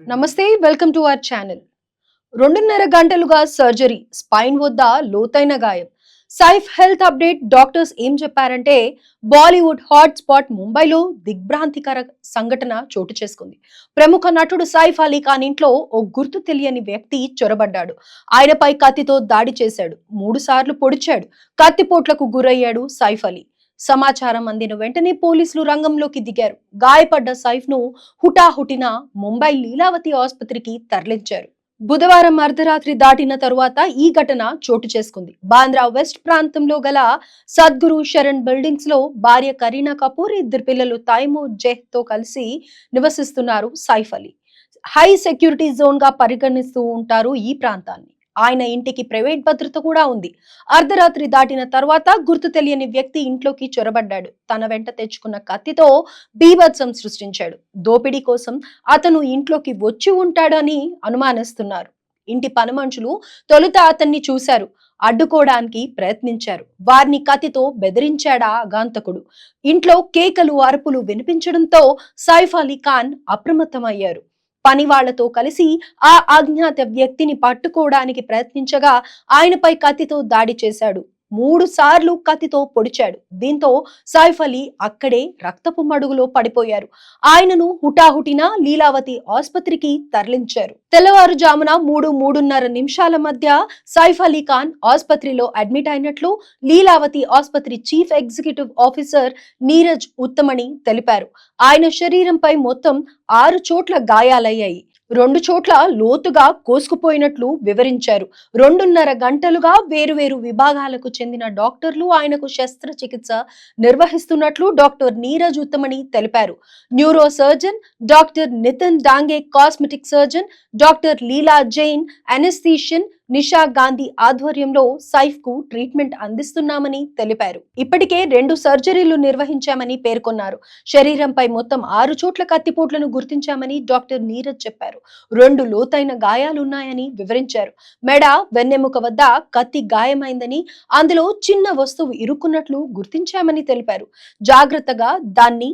నమస్తే, welcome to our channel. 2.5 గంటలుగా surgery, spine వద్ద లోతైన గాయం. Saif health update. డాక్టర్స్ ఏం చెప్పారంటే, బాలీవుడ్ హాట్ స్పాట్ ముంబైలో దిగ్భ్రాంతికర సంఘటన చోటు చేసుకుంది. ప్రముఖ నటుడు సైఫ్ అలీ ఖాన్ ఇంట్లో ఓ గుర్తు తెలియని వ్యక్తి చొరబడ్డాడు. ఆయనపై కత్తితో దాడి చేశాడు. 3 సార్లు పొడిచాడు. కత్తిపోట్లకు గురయ్యాడు సైఫ్ అలీ. సమాచారం అందిన వెంటనే పోలీసులు రంగంలోకి దిగారు. గాయపడ్డ సైఫ్ ను హుటాహుటిన ముంబై లీలావతి ఆసుపత్రికి తరలించారు. బుధవారం అర్ధరాత్రి దాటిన తరువాత ఈ ఘటన చోటు చేసుకుంది. బాంద్రా వెస్ట్ ప్రాంతంలో గల సద్గురు శరణ్ బిల్డింగ్స్ లో భార్య కరీనా కపూర్, 2 పిల్లలు తైమూర్, జెహ్ తో కలిసి నివసిస్తున్నారు Saif Ali. High security zone గా పరిగణిస్తూ ఉంటారు ఈ ప్రాంతాన్ని. ఆయన ఇంటికి ప్రైవేట్ భద్రత కూడా ఉంది. అర్ధరాత్రి దాటిన తర్వాత గుర్తు తెలియని వ్యక్తి ఇంట్లోకి చొరబడ్డాడు. తన వెంట తెచ్చుకున్న కత్తితో బీభత్సం సృష్టించాడు. దోపిడీ కోసం అతను ఇంట్లోకి వచ్చి ఉంటాడని అనుమానిస్తున్నారు. ఇంటి పనిమనుషులు తొలుత అతన్ని చూశారు. అడ్డుకోవడానికి ప్రయత్నించారు. వారిని కత్తితో బెదిరించాడా ఆగంతకుడు. ఇంట్లో కేకలు, అరుపులు వినిపించడంతో సైఫ్ అలీ ఖాన్ అప్రమత్తమయ్యారు. పని వాళ్లతో కలిసి ఆ అజ్ఞాత వ్యక్తిని పట్టుకోవడానికి ప్రయత్నించగా ఆయనపై కత్తితో దాడి చేశాడు. 3 సార్లు కత్తితో పొడిచాడు. దీంతో సైఫ్ అలీ అక్కడే రక్తపు మడుగులో పడిపోయారు. ఆయనను హుటాహుటిన లీలావతి ఆసుపత్రికి తరలించారు. తెల్లవారుజామున 3:30 నిమిషాల మధ్య సైఫ్ అలీ ఖాన్ ఆసుపత్రిలో అడ్మిట్ అయినట్లు లీలావతి ఆసుపత్రి chief executive officer Neeraj Uttamani తెలిపారు. ఆయన శరీరంపై మొత్తం 6 చోట్ల గాయాలయ్యాయి. 2 చోట్ల లోతుగా కోసుకుపోయినట్లు వివరించారు. 2.5 గంటలుగా వేరువేరు విభాగాలకు చెందిన డాక్టర్లు ఆయనకు శస్త్రచికిత్స నిర్వహిస్తున్నట్లు డాక్టర్ నీరజ్ ఉత్తమణి తెలిపారు. Neuro surgeon doctor Nitin Dange, cosmetic surgeon doctor Leela Jain, anaesthetist Nisha Gandhi ఆధ్వర్యంలో సైఫ్ కు ట్రీట్మెంట్ అందిస్తున్నామని తెలిపారు. ఇప్పటికే 2 సర్జరీలు నిర్వహించామని పేర్కొన్నారు. శరీరంపై మొత్తం 6 చోట్ల కత్తిపోట్లను గుర్తించామని డాక్టర్ నీరజ్ చెప్పారు. 2 లోతైన గాయాలున్నాయని వివరించారు. మెడ, వెన్నెముక వద్ద కత్తి గాయమైందని, అందులో చిన్న వస్తువు ఇరుక్కున్నట్లు గుర్తించామని తెలిపారు. జాగ్రత్తగా దాన్ని